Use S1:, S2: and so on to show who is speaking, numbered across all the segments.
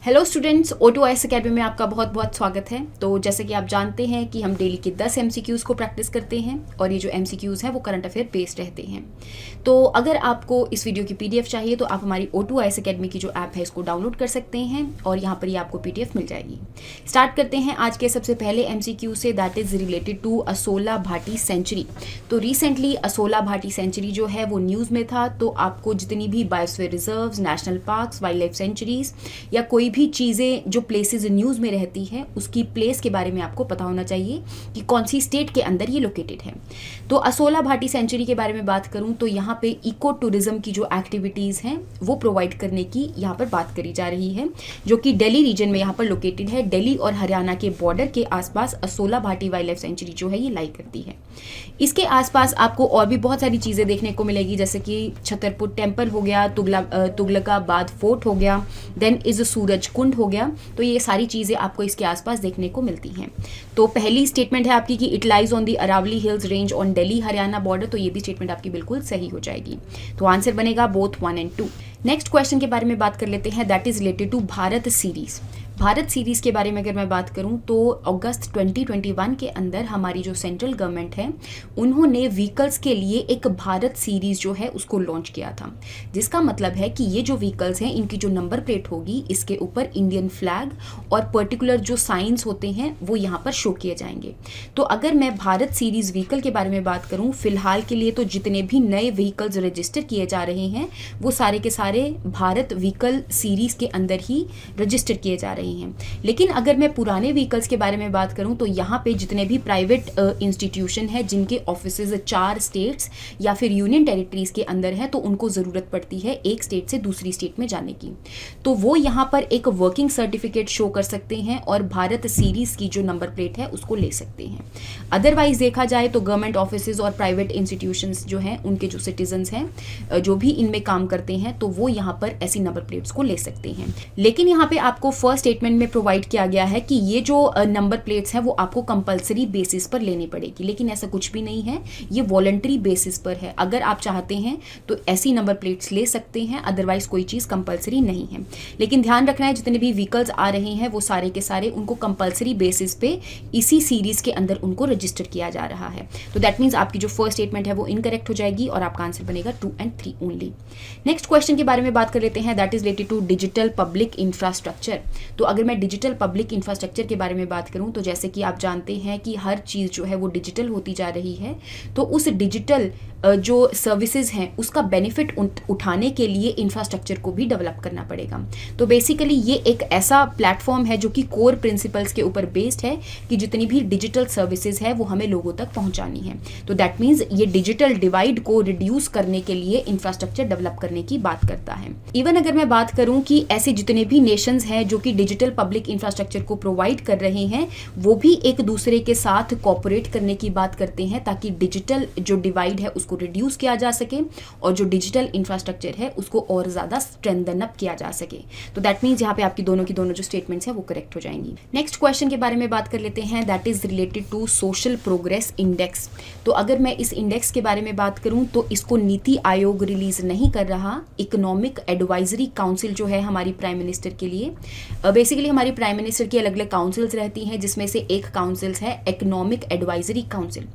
S1: Hello students, O2IAS academy में आपका बहुत बहुत स्वागत है। तो जैसे कि आप जानते हैं कि हम डेली के 10 MCQs को प्रैक्टिस करते हैं और ये जो MCQs हैं वो करंट अफेयर बेस्ड रहते हैं। तो अगर आपको इस वीडियो की PDF चाहिए तो आप हमारी O2IAS अकेडमी की जो ऐप है इसको डाउनलोड कर सकते हैं और यहाँ पर ये आपको PDF मिल जाएगी। स्टार्ट करते हैं आज के सबसे पहले MCQ से, that is related to Asola Bhatti sanctuary. तो रिसेंटली असोला भाटी सेंचुरी जो है वो न्यूज़ में था। तो आपको जितनी भी biosphere reserves, national parks, wild life sanctuaries या कोई भी चीज़ें जो प्लेसेस न्यूज़ में रहती है उसकी प्लेस के बारे में आपको पता होना चाहिए कि कौन सी स्टेट के अंदर ये लोकेटेड है। तो असोला भाटी सेंचुरी के बारे में बात करूं तो यहाँ पे इको टूरिज्म की जो एक्टिविटीज़ हैं वो प्रोवाइड करने की यहाँ पर बात करी जा रही है, जो कि दिल्ली रीजन में यहाँ पर लोकेटेड है। दिल्ली और हरियाणा के बॉर्डर के आसपास Asola Bhati wild life sanctuary जो है ये लाई करती है। इसके आसपास आपको और भी बहुत सारी चीज़ें देखने को मिलेगी, जैसे कि छतरपुर टेम्पल हो गया, तुगलकाबाद फोर्ट हो गया, देन इज सूरज कुंड हो गया। तो ये सारी चीज़ें आपको इसके आसपास देखने को मिलती हैं। तो पहली स्टेटमेंट है आपकी कि it lies on the Aravalli hills range on Delhi Haryana border. तो ये भी स्टेटमेंट आपकी बिल्कुल सही हो जाएगी। तो आंसर बनेगा बोथ 1 और 2। नेक्स्ट क्वेश्चन के बारे में बात कर लेते हैं, that is related to Bharat series. Bharat series के बारे में अगर मैं बात करूं तो अगस्त 2021 के अंदर हमारी जो सेंट्रल गवर्नमेंट है उन्होंने व्हीकल्स के लिए एक भारत सीरीज़ जो है उसको लॉन्च किया था, जिसका मतलब है कि ये जो व्हीकल्स हैं इनकी जो नंबर प्लेट होगी इसके ऊपर इंडियन फ्लैग और पर्टिकुलर जो साइंस होते हैं वो यहाँ पर शो किए जाएंगे। तो अगर मैं भारत सीरीज़ व्हीकल के बारे में बात करूँ, फिलहाल के लिए तो जितने भी नए व्हीकल्स रजिस्टर किए जा रहे हैं वो सारे के सारे भारत व्हीकल सीरीज़ के अंदर ही रजिस्टर किए जा रहे हैं। लेकिन अगर मैं पुराने व्हीकल्स के बारे में बात करूं तो यहाँ पे जितने भी प्राइवेट इंस्टीट्यूशन है जिनके ऑफिसेज 4 स्टेट्स या फिर यूनियन टेरिटरीज के अंदर है, तो उनको ज़रूरत पड़ती है एक स्टेट से दूसरी स्टेट में जाने की। तो वो यहाँ पर एक वर्किंग सर्टिफिकेट शो कर सकते हैं और भारत सीरीज़ की जो नंबर प्लेट है उसको ले सकते हैं। अदरवाइज देखा जाए तो गवर्नमेंट ऑफिसेज और प्राइवेट इंस्टीट्यूशंस जो हैं उनके जो सिटीजन्स हैं जो भी इनमें काम करते हैं तो वो यहाँ पर ऐसी नंबर प्लेट्स को ले सकते हैं। लेकिन यहाँ पे आपको फर्स्ट स्टेटमेंट में प्रोवाइड किया गया है कि ये जो नंबर प्लेट्स हैं वो आपको कंपलसरी बेसिस पर लेनी पड़ेगी, लेकिन ऐसा कुछ भी नहीं है, ये वॉलंटरी बेसिस पर है। अगर आप चाहते हैं तो ऐसी नंबर प्लेट्स ले सकते हैं, अदरवाइज कोई चीज़ कंपलसरी नहीं है। लेकिन ध्यान रखना है जितने भी व्हीकल्स आ रहे हैं वो सारे के सारे उनको कंपलसरी बेसिस पे इसी सीरीज़ के अंदर उनको रजिस्टर किया जा रहा है। तो दैट मीन्स आपकी जो फर्स्ट स्टेटमेंट है वो इनकरेक्ट हो जाएगी और आपका आंसर बनेगा 2 और 3 ओनली। नेक्स्ट क्वेश्चन के बारे में बात कर लेते हैं, that is related to digital public infrastructure. तो अगर मैं डिजिटल पब्लिक इंफ्रास्ट्रक्चर के बारे में बात करूं तो जैसे कि आप जानते हैं कि हर चीज़ जो है वो डिजिटल होती जा रही है। तो उस डिजिटल जो सर्विसेज हैं उसका बेनिफिट उठाने के लिए इंफ्रास्ट्रक्चर को भी डेवलप करना पड़ेगा। तो बेसिकली ये एक ऐसा प्लेटफॉर्म है जो कि कोर प्रिंसिपल्स के ऊपर बेस्ड है कि जितनी भी डिजिटल सर्विसेज है वो हमें लोगों तक पहुंचानी है। तो दैट मीन्स ये डिजिटल डिवाइड को रिड्यूस करने के लिए इंफ्रास्ट्रक्चर डेवलप करने की बात करता है। इवन अगर मैं बात करूं कि ऐसे जितने भी नेशंस हैं जो कि डिजिटल पब्लिक इंफ्रास्ट्रक्चर को प्रोवाइड कर रहे हैं वो भी एक दूसरे के साथ कोऑपरेट करने की बात करते हैं ताकि डिजिटल जो डिवाइड है उसको रिड्यूस किया जा सके और जो डिजिटल इंफ्रास्ट्रक्चर है उसको और ज़्यादा स्ट्रेंथन अप किया जा सके। तो दैट मीन्स यहाँ पे आपकी दोनों की दोनों जो स्टेटमेंट्स हैं वो करेक्ट हो जाएंगी। नेक्स्ट क्वेश्चन के बारे में बात कर लेते हैं, that is related to social progress index. तो अगर मैं इस इंडेक्स के बारे में बात करूँ तो इसको नीति आयोग रिलीज नहीं कर रहा, इकोनॉमिक एडवाइजरी काउंसिल जो है हमारी प्राइम मिनिस्टर के लिए। बेसिकली हमारी प्राइम मिनिस्टर की अलग अलग काउंसिल्स रहती हैं जिसमें से एक काउंसिल्स है इकोनॉमिक एडवाइजरी काउंसिल।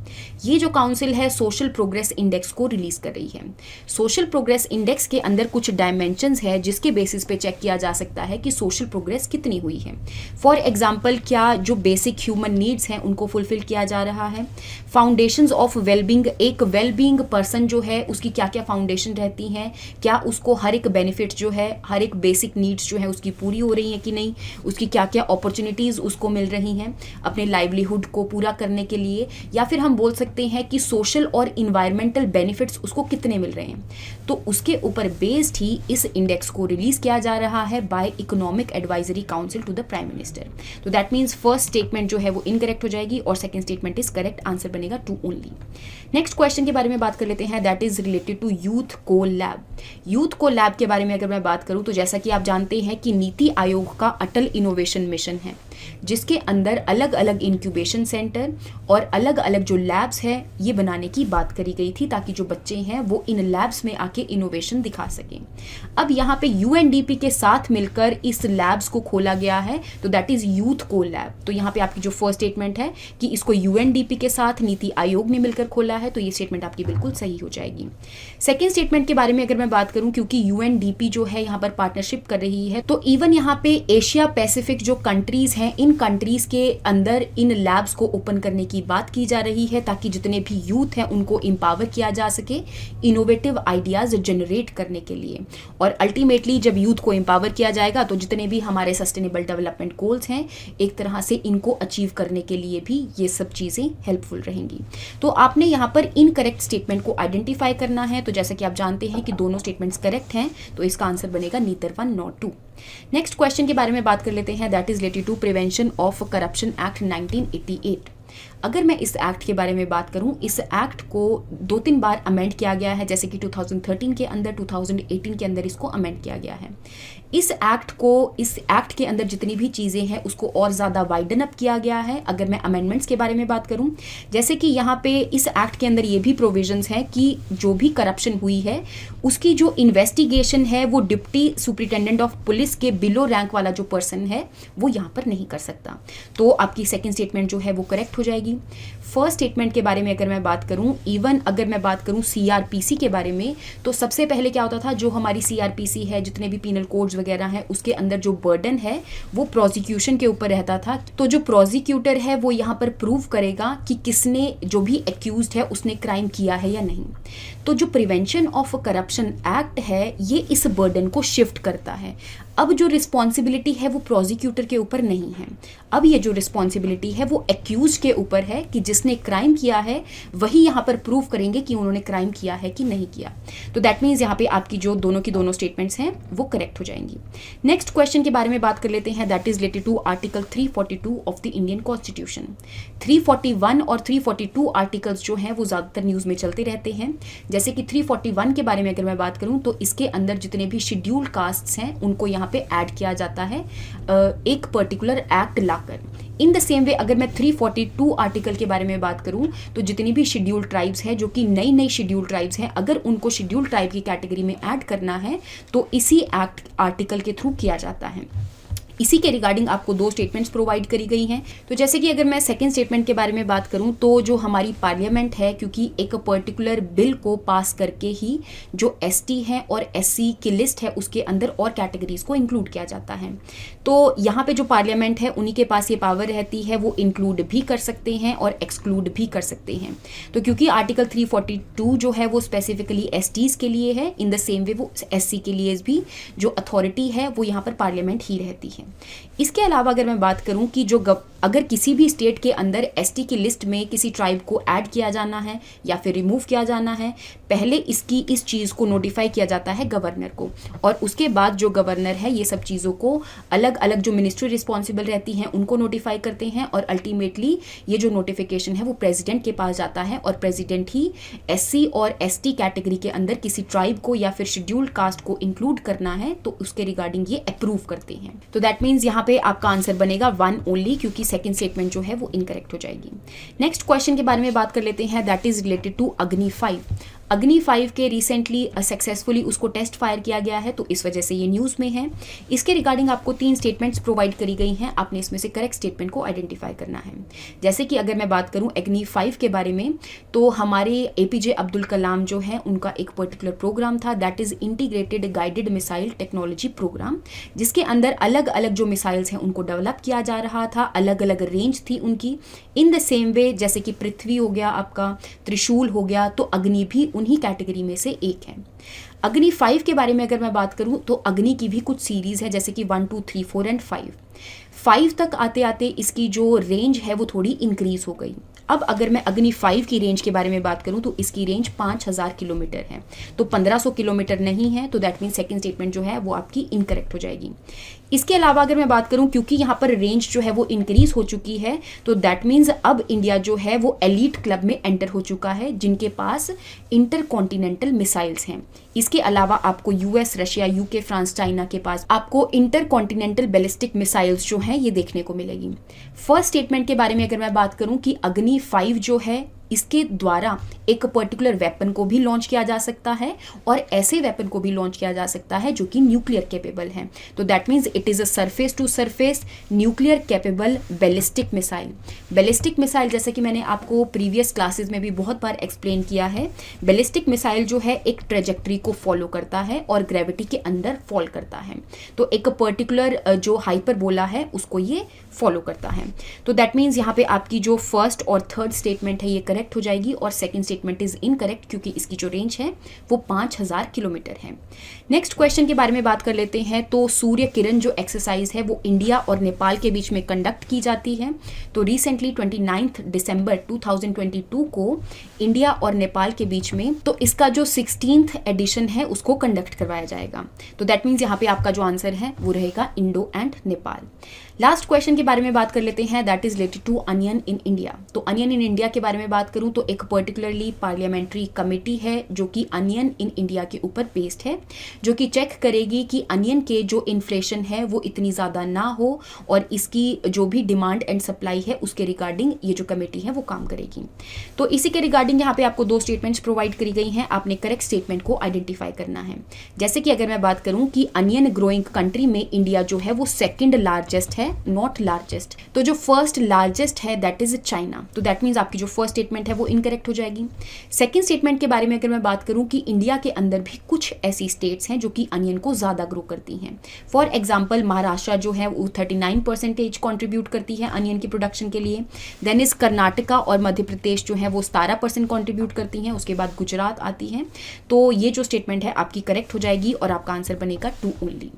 S1: ये जो काउंसिल है सोशल प्रोग्रेस इंडेक्स को रिलीज कर रही है। सोशल प्रोग्रेस इंडेक्स के अंदर कुछ डायमेंशंस है जिसके बेसिस पे चेक किया जा सकता है कि सोशल प्रोग्रेस कितनी हुई है। फॉर एग्जांपल, क्या जो बेसिक ह्यूमन नीड्स हैं उनको फुलफिल किया जा रहा है। फाउंडेशंस ऑफ वेलबींग, एक वेलबींग पर्सन जो है उसकी क्या क्या फाउंडेशन रहती हैं, क्या उसको हर एक बेनिफिट जो है, हर एक बेसिक नीड्स जो है उसकी पूरी हो रही है कि नहीं, उसकी क्या क्या अपॉर्चुनिटीज़ उसको मिल रही हैं अपने लाइवलीहुड को पूरा करने के लिए, या फिर हम बोल सकते हैं कि सोशल और इन्वायरमेंटल बेनिफिट्स उसको कितने मिल रहे हैं। तो उसके ऊपर बेस्ड ही इस इंडेक्स को रिलीज किया जा रहा है by economic advisory council to the prime minister. तो दैट मीन्स फर्स्ट स्टेटमेंट जो है वो इनकरेक्ट हो जाएगी और second statement is correct, answer बनेगा 2 ओनली। नेक्स्ट क्वेश्चन के बारे में बात कर लेते हैं, that is related to youth co lab. Youth co lab के बारे में अगर मैं बात करूं तो जैसा कि आप जानते हैं कि नीति आयोग का अटल इनोवेशन मिशन है। जिसके अंदर अलग अलग इंक्यूबेशन सेंटर और अलग अलग जो लैब्स है ये बनाने की बात करी गई थी, ताकि जो बच्चे हैं वो इन लैब्स में आके इनोवेशन दिखा सकें। अब यहाँ पे यूएनडीपी के साथ मिलकर इस लैब्स को खोला गया है, तो that is youth co lab. तो यहाँ पे आपकी जो फर्स्ट स्टेटमेंट है कि इसको यूएनडीपी के साथ नीति आयोग ने मिलकर खोला है, तो ये स्टेटमेंट आपकी बिल्कुल सही हो जाएगी। सेकेंड स्टेटमेंट के बारे में अगर मैं बात करूं, क्योंकि यूएनडीपी जो है यहाँ पर पार्टनरशिप कर रही है, तो इवन यहाँ पे एशिया पैसिफिक जो कंट्रीज हैं, इन कंट्रीज के अंदर इन लैब्स को ओपन करने की बात की जा रही है, ताकि जितने भी यूथ हैं उनको एम्पावर किया जा सके इनोवेटिव आइडियाज जनरेट करने के लिए। और अल्टीमेटली जब यूथ को एम्पावर किया जाएगा तो जितने भी हमारे सस्टेनेबल डेवलपमेंट गोल्स हैं, एक तरह से इनको अचीव करने के लिए भी ये सब चीज़ें हेल्पफुल रहेंगी। तो आपने यहाँ पर इनकरेक्ट स्टेटमेंट को आइडेंटिफाई करना है। तो जैसा कि आप जानते हैं कि दोनों स्टेटमेंट्स करेक्ट हैं, तो इसका आंसर बनेगा नीदर 1 नॉट 2। नेक्स्ट क्वेश्चन के बारे में बात कर लेते हैं, that is related to prevention of corruption act 1988। अगर मैं इस एक्ट के बारे में बात करूं, इस एक्ट को 2-3 बार अमेंड किया गया है, जैसे कि 2013 के अंदर, 2018 के अंदर इसको अमेंड किया गया है। इस एक्ट के अंदर जितनी भी चीज़ें हैं उसको और ज़्यादा वाइडन अप किया गया है। अगर मैं अमेंडमेंट्स के बारे में बात करूं, जैसे कि यहाँ पे इस एक्ट के अंदर ये भी प्रोविजंस हैं कि जो भी करप्शन हुई है उसकी जो इन्वेस्टिगेशन है वो डिप्टी सुपरिटेंडेंट ऑफ पुलिस के बिलो रैंक वाला जो पर्सन है वो यहाँ पर नहीं कर सकता। तो आपकी सेकेंड स्टेटमेंट जो है वो करेक्ट हो जाएगी। फर्स्ट स्टेटमेंट के बारे में अगर मैं बात करूं, इवन अगर मैं बात करूं सीआरपीसी के बारे में, तो सबसे पहले क्या होता था, जो हमारी सीआरपीसी है, जितने भी पीनल कोड्स वगैरह हैं, उसके अंदर जो बर्डन है वो प्रोसिक्यूशन के ऊपर रहता था। तो जो प्रोसिक्यूटर है वो यहाँ पर प्रूव करेगा कि किसने, जो भी एक्यूज्ड है, उसने क्राइम किया है या नहीं। तो जो प्रिवेंशन ऑफ करप्शन एक्ट है ये इस बर्डन को शिफ्ट करता है। अब जो रिस्पॉन्सिबिलिटी है वो प्रोसिक्यूटर के ऊपर नहीं है, अब ये जो रिस्पॉन्सिबिलिटी है वो एक्यूज के ऊपर है कि जिसने क्राइम किया है वही यहाँ पर प्रूव करेंगे कि उन्होंने क्राइम किया है कि नहीं किया। तो दैट मीन्स यहाँ पे आपकी जो दोनों की दोनों स्टेटमेंट्स हैं वो करेक्ट हो जाएंगी। नेक्स्ट क्वेश्चन के बारे में बात कर लेते हैं, that is related to article 342 of the Indian constitution. 341 और 342 आर्टिकल्स जो हैं वो ज़्यादातर न्यूज़ में चलते रहते हैं। जैसे कि 341 के बारे में अगर मैं बात करूँ, तो इसके अंदर जितने भी शेड्यूल्ड कास्ट्स हैं उनको यहाँ पे ऐड किया जाता है एक particular act locker. In the same way अगर मैं 342 आर्टिकल के बारे में बात करूं, तो जितनी भी शेड्यूल्ड ट्राइब्स हैं, जो कि नई नई शेड्यूल्ड ट्राइब्स हैं, अगर उनको शेड्यूल्ड ट्राइब की कैटेगरी में ऐड करना है तो इसी एक्ट आर्टिकल के थ्रू किया जाता है। इसी के रिगार्डिंग आपको 2 स्टेटमेंट्स प्रोवाइड करी गई हैं। तो जैसे कि अगर मैं सेकंड स्टेटमेंट के बारे में बात करूं, तो जो हमारी पार्लियामेंट है, क्योंकि एक पर्टिकुलर बिल को पास करके ही जो एसटी है और एससी की लिस्ट है उसके अंदर और कैटेगरीज को इंक्लूड किया जाता है। तो यहाँ पे जो पार्लियामेंट है उन्हीं के पास ये पावर रहती है, वो इंक्लूड भी कर सकते हैं और एक्सक्लूड भी कर सकते हैं। तो क्योंकि आर्टिकल 342 जो है वो स्पेसिफिकली एसटीज के लिए है, इन द सेम वे वो एससी के लिए भी जो अथॉरिटी है वो यहाँ पर पार्लियामेंट ही रहती है। इसके अलावा अगर मैं बात करूं कि जो अगर किसी भी स्टेट के अंदर एसटी की लिस्ट में किसी ट्राइब को ऐड किया जाना है या फिर रिमूव किया जाना है, पहले इस चीज़ को नोटिफाई किया जाता है गवर्नर को, और उसके बाद जो गवर्नर है ये सब चीज़ों को अलग अलग जो मिनिस्ट्री रिस्पॉन्सिबल रहती हैं उनको नोटिफाई करते हैं, और अल्टीमेटली ये जो नोटिफिकेशन है वो प्रेसिडेंट के पास जाता है, और प्रेसिडेंट ही एससी और एसटी कैटेगरी के अंदर किसी ट्राइब को या फिर शेड्यूल्ड कास्ट को इंक्लूड करना है तो उसके रिगार्डिंग ये अप्रूव करते हैं। तो दैट मीन्स यहाँ पे आपका आंसर बनेगा 1 ओनली, क्योंकि सेकंड स्टेटमेंट जो है वो इनकरेक्ट हो जाएगी। नेक्स्ट क्वेश्चन के बारे में बात कर लेते हैं, दैट इज रिलेटेड टू अग्नि 5। अग्नि 5 के रिसेंटली सक्सेसफुली उसको टेस्ट फायर किया गया है, तो इस वजह से ये न्यूज़ में है। इसके रिगार्डिंग आपको 3 स्टेटमेंट्स प्रोवाइड करी गई हैं, आपने इसमें से करेक्ट स्टेटमेंट को आइडेंटिफाई करना है। जैसे कि अगर मैं बात करूं अग्नि 5 के बारे में, तो हमारे एपीजे अब्दुल कलाम जो है उनका एक पर्टिकुलर प्रोग्राम था, that is integrated guided missile technology programme, जिसके अंदर अलग अलग जो मिसाइल्स हैं उनको डेवलप किया जा रहा था, अलग अलग रेंज थी उनकी। इन द सेम वे जैसे कि पृथ्वी हो गया, आपका त्रिशूल हो गया, तो अग्नि भी उन्हीं कैटेगरी में से एक है। अग्नि 5 के बारे में अगर मैं बात करूं, तो अग्नि की भी कुछ सीरीज है, जैसे कि 1, 2, 3, 4 एंड 5 तक आते आते इसकी जो रेंज है वो थोड़ी इंक्रीज हो गई। अब अगर मैं अग्नि 5 की रेंज के बारे में बात करूं, तो इसकी रेंज 5000 किलोमीटर है, तो 1500 किलोमीटर नहीं है, तो दैट मीन सेकंड स्टेटमेंट जो है वो आपकी इनकरेक्ट हो जाएगी। इसके अलावा अगर मैं बात करूं, क्योंकि यहाँ पर रेंज जो है वो इंक्रीज हो चुकी है, तो दैट मीन्स अब इंडिया जो है वो एलीट क्लब में एंटर हो चुका है जिनके पास इंटर कॉन्टिनेंटल मिसाइल्स हैं। इसके अलावा आपको US, Russia, UK, France, China के पास आपको इंटर कॉन्टिनेंटल बैलिस्टिक मिसाइल्स जो हैं ये देखने को मिलेगी। फर्स्ट स्टेटमेंट के बारे में अगर मैं बात करूं कि अग्नि 5 जो है इसके द्वारा एक पर्टिकुलर वेपन को भी लॉन्च किया जा सकता है और ऐसे वेपन को भी लॉन्च किया जा सकता है जो कि न्यूक्लियर कैपेबल है। तो that means it is a surface to surface nuclear capable ballistic missile. Ballistic missile जैसे कि मैंने आपको प्रीवियस क्लासेस में भी बहुत बार एक्सप्लेन किया है, बैलिस्टिक मिसाइल जो है एक ट्रेजेक्ट्री को फॉलो करता है और ग्रेविटी के अंदर फॉल करता है। तो एक पर्टिकुलर जो हाइपरबोला है उसको ये फॉलो करता है। तो दैट मीन्स यहाँ पे आपकी जो फर्स्ट और थर्ड स्टेटमेंट है ये करेक्ट हो जाएगी और सेकंड स्टेटमेंट इज इनकरेक्ट क्योंकि इसकी जो रेंज है वो 5000 किलोमीटर है। नेक्स्ट क्वेश्चन के बारे में बात कर लेते हैं। तो सूर्य किरण जो एक्सरसाइज है वो इंडिया और नेपाल के बीच में कंडक्ट की जाती है। तो रिसेंटली 29 दिसंबर 2022 को इंडिया और नेपाल के बीच में तो इसका जो 16th एडिशन है उसको कंडक्ट करवाया जाएगा। तो दैट मीन्स यहाँ पे आपका जो आंसर है वो रहेगा Indo and Nepal. Last question के बारे में बात कर लेते हैं, that is related to onion in India. तो अनियन इन इंडिया के बारे में बात करूं तो एक पर्टिकुलरली पार्लियामेंट्री कमेटी है जो कि अनियन इन इंडिया के ऊपर बेस्ड है, जो कि चेक करेगी कि अनियन के जो इन्फ्लेशन है वो इतनी ज़्यादा ना हो और इसकी जो भी डिमांड एंड सप्लाई है उसके रिगार्डिंग ये जो कमेटी है वो काम करेगी। तो इसी के रिगार्डिंग यहाँ पे आपको 2 स्टेटमेंट्स प्रोवाइड करी गई हैं, आपने करेक्ट स्टेटमेंट को आइडेंटिफाई करना है। जैसे कि अगर मैं बात करूँ कि अनियन ग्रोइंग कंट्री में इंडिया जो है वो सेकेंड लार्जेस्ट है, नॉट लार्जेस्ट। तो जो फर्स्ट लार्जेस्ट है दैट इज चाइना। तो दैट मीन्स आपकी जो फर्स्ट स्टेटमेंट है वो इनकरेक्ट हो जाएगी। सेकंड स्टेटमेंट के बारे में अगर मैं बात करूं कि इंडिया के अंदर भी कुछ ऐसी स्टेट्स हैं जो कि अनियन को ज्यादा ग्रो करती हैं। फॉर एग्जांपल महाराष्ट्र जो है वो 39% कॉन्ट्रीब्यूट करती है अनियन की प्रोडक्शन के लिए। देन इज कर्नाटका और मध्य प्रदेश जो है वो 17% कॉन्ट्रीब्यूट करती हैं। उसके बाद गुजरात आती है। तो ये जो स्टेटमेंट है आपकी करेक्ट हो जाएगी और आपका आंसर बनेगा 2 ओनली।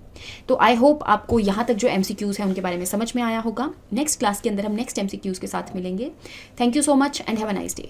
S1: तो आई होप आपको यहाँ तक जो MCQs है उनके बारे में समझ में आया होगा। नेक्स्ट क्लास के अंदर हम नेक्स्ट MCQs के साथ मिलेंगे। Thank you so much and have a nice day.